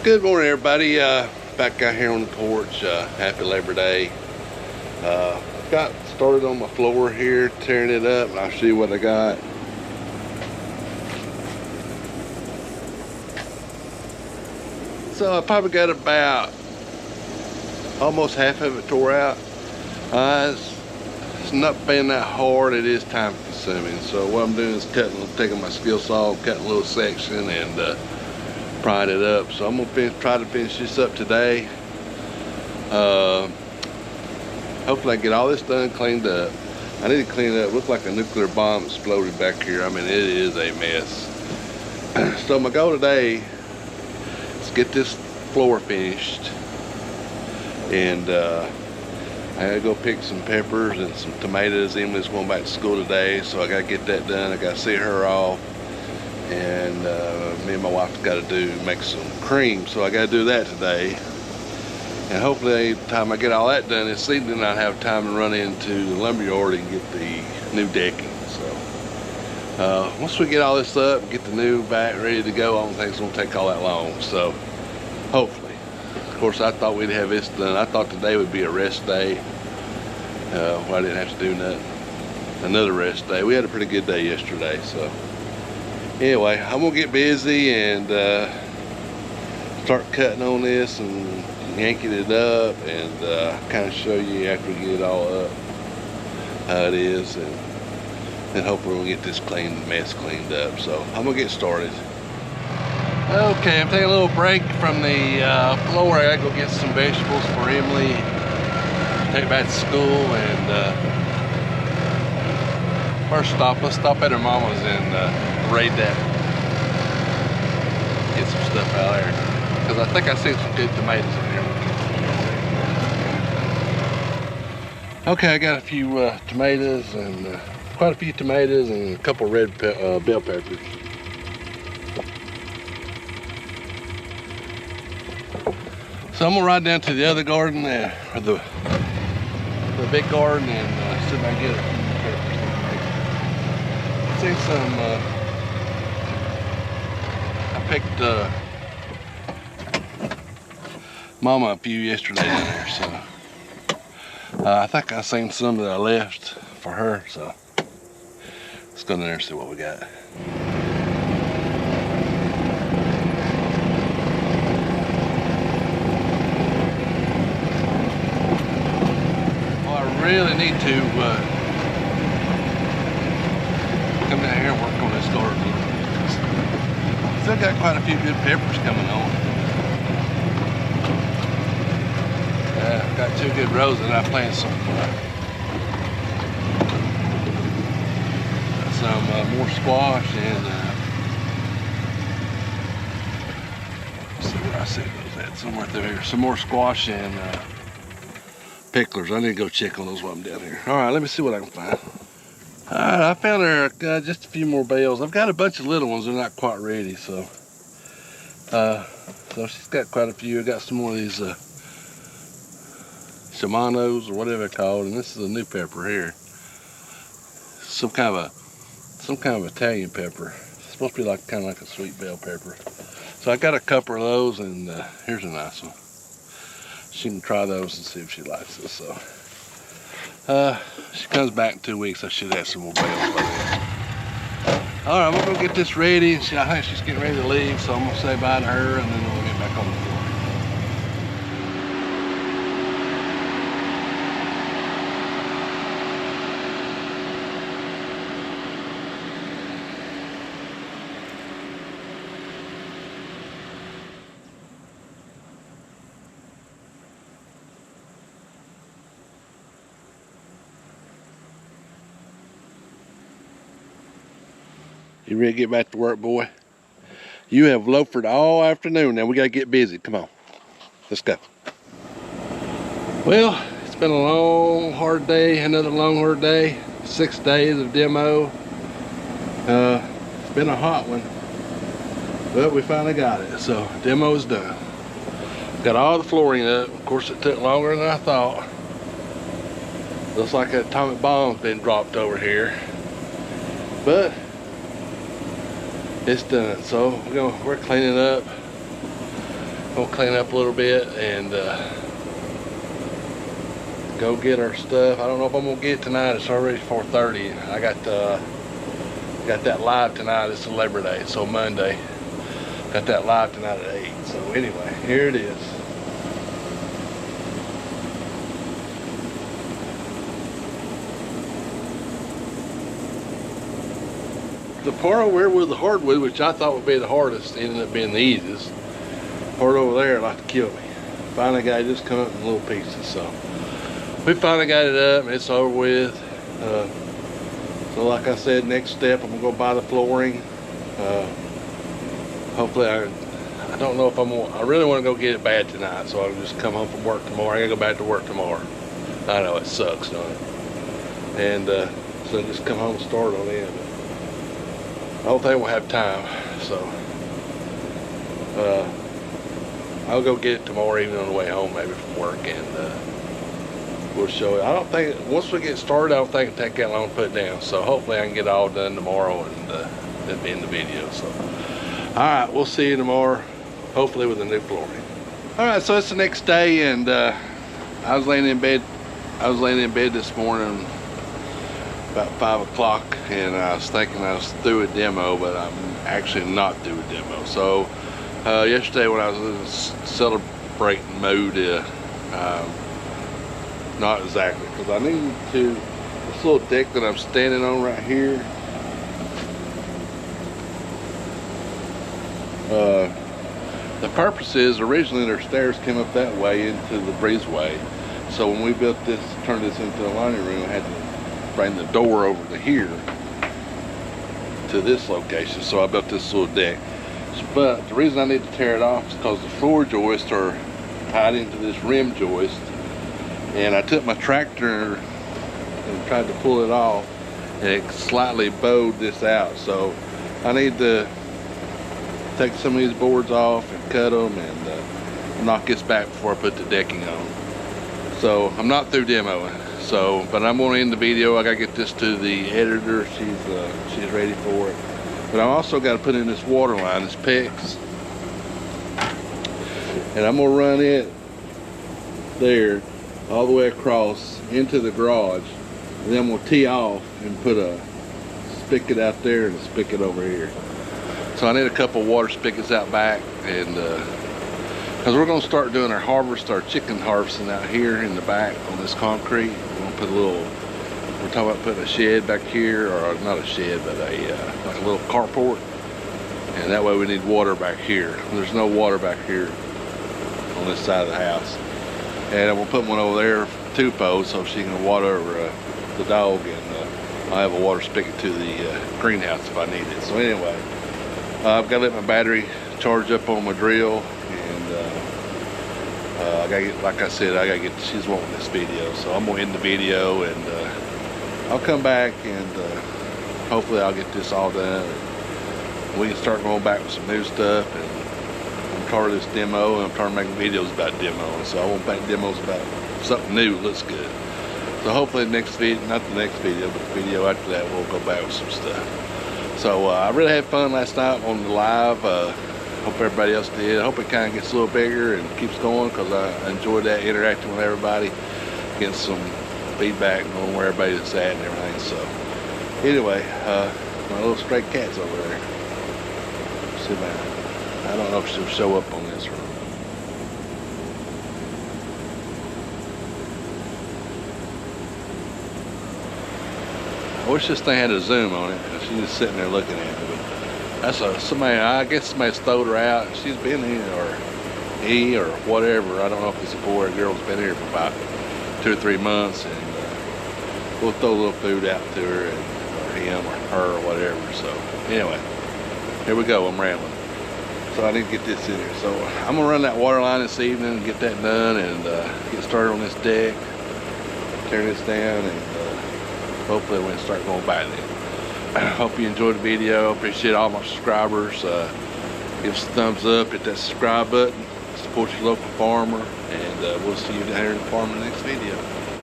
Good morning, everybody. Back out here on the porch. Happy Labor Day. Got started on my floor here, tearing it up, and I'll show you what I got. So I probably got about almost half of it tore out. It's not being that hard. It is time consuming. So what I'm doing is taking my skill saw, cutting a little section, and prying it up. So I'm gonna try to finish this up today. Hopefully I get all this done, cleaned up. I need to clean it up. It looks like a nuclear bomb exploded back here. I mean, it is a mess. So my goal today is get this floor finished, and I gotta go pick some peppers and some tomatoes. Emily's going back to school today, so I gotta get that done. I gotta see her off, and me and my wife got to make some cream, so I got to do that today. And hopefully by the time I get all that done this evening, I'll have time to run into the lumber yard and get the new decking. So once we get all this up and get the new back ready to go, I don't think it's going to take all that long. So hopefully. Of course, I thought we'd have this done. I thought today would be a rest day where I didn't have to do nothing. Another rest day. We had a pretty good day yesterday, so anyway, I'm gonna get busy and start cutting on this and yanking it up, and kind of show you after we get it all up how it is, and hopefully we'll get this mess cleaned up. So I'm gonna get started. Okay, I'm taking a little break from the floor. I gotta go get some vegetables for Emily, take her back to school, and first stop, let's stop at her mama's and raid that, get some stuff out there, because I think I see some good tomatoes in there. Okay, I got a few tomatoes, and quite a few tomatoes, and a couple red bell peppers. So I'm gonna ride down to the other garden there, or the big garden, and see if I can get a few peppers. See some. I picked Mama a few yesterday down there, so I think I seen some that I left for her. So let's go down there and see what we got. Really need to come down here and work on this garden. Still got quite a few good peppers coming on. I've got 2 good rows, and I planted some more squash, and let's see where I see those at, somewhere through here. Some more squash and picklers. I need to go check on those while I'm down here. All right, let me see what I can find. All right, I found her just a few more bales. I've got a bunch of little ones. They're not quite ready, so she's got quite a few. I got some more of these Shimano's or whatever they're called, and this is a new pepper here. Some kind of Italian pepper. It's supposed to be kind of like a sweet bell pepper. So I got a couple of those, and here's a nice one. She can try those and see if she likes it. So she comes back in 2 weeks. I should have some more bales by then. All right, I'm gonna go get this ready. I think she's getting ready to leave, so I'm gonna say bye to her, and then we'll get back on the floor. You ready to get back to work, boy? You have loafered all afternoon. Now we gotta get busy. Come on, let's go. Well, it's been a long, hard day. Another long, hard day. 6 days of demo. It's been a hot one, but we finally got it. So demo is done. Got all the flooring up. Of course, it took longer than I thought. Looks like an atomic bomb's been dropped over here, but it's done. So we're cleaning up, We'll clean up a little bit and go get our stuff. I don't know if I'm gonna get it tonight. It's already 4:30. I got that live tonight. It's a Labor Day, so Monday. Got that live tonight at 8. So anyway, here it is. The part over here with the hardwood, which I thought would be the hardest, ended up being the easiest. Part over there like to kill me. Finally got it just come up in little pieces. So we finally got it up and it's over with. So like I said, next step, I'm gonna go buy the flooring. Hopefully I don't know if I really want to go get it bad tonight, so I'll just come home from work tomorrow. I gotta go back to work tomorrow. I know it sucks, don't it? And so just come home and start on it. I don't think we'll have time, so I'll go get it tomorrow evening on the way home, maybe from work, and we'll show it. I don't think, once we get started, I don't think it'll take that long to put it down. So hopefully I can get it all done tomorrow and it'll be in the video. So, all right, we'll see you tomorrow, hopefully with a new flooring. All right, so it's the next day, and I was laying in bed. I was laying in bed this morning about 5 o'clock, and I was thinking I was through a demo, but I'm actually not through a demo. So yesterday when I was in celebrating mode, not exactly, because I needed to, this little deck that I'm standing on right here, the purpose is originally their stairs came up that way into the breezeway. So when we built this, turned this into a laundry room, I had to bring the door over to here to this location. So I built this little deck. But the reason I need to tear it off is because the floor joists are tied into this rim joist. And I took my tractor and tried to pull it off, and it slightly bowed this out. So I need to take some of these boards off and cut them and knock this back before I put the decking on. So I'm not through demoing. So, but I'm going to end the video. I got to get this to the editor. She's ready for it. But I also got to put in this water line, this PEX, and I'm going to run it there all the way across into the garage, and then we'll tee off and put a spigot out there and a spigot over here. So I need a couple water spigots out back, and because we're going to start doing our chicken harvesting out here in the back on this concrete. We're going to put we're talking about putting a shed back here, or not a shed, but like a little carport, and that way we need water back here. There's no water back here on this side of the house. And I'm gonna put one over there, 2-fold, so she can water the dog, and I'll have a water spigot to the greenhouse if I need it. So anyway, I've got to let my battery charge up on my drill, and I gotta get, like I said, I gotta get. She's wanting this video, so I'm gonna end the video, and I'll come back, and hopefully I'll get this all done. And we can start going back with some new stuff. And I'm tired of this demo, and I'm tired of making videos about demo, so I won't make demos about something new that looks good. So hopefully the next video, not the next video, but the video after that, we'll go back with some stuff. So I really had fun last night on the live. Hope everybody else did. I hope it kind of gets a little bigger and keeps going, because I enjoyed that, interacting with everybody, getting some feedback on where everybody's at and everything. So anyway, my little stray cat's over there. See, man, I don't know if she'll show up on this room. I wish this thing had a zoom on it, because she's just sitting there looking at me. But that's somebody, I guess somebody's throwed her out, and she's been here, or he, or whatever. I don't know if it's a boy or a girl that's been here for about 2 or 3 months, and we'll throw a little food out to her, and, or him, or her, or whatever. So anyway, here we go. I'm rambling. So I need to get this in here. So I'm gonna run that water line this evening and get that done, and get started on this deck, tear this down, and hopefully we'll start going by then. I hope you enjoyed the video. Appreciate all my subscribers. Give us a thumbs up, hit that subscribe button, support your local farmer, and we'll see you down here in the farm in the next video.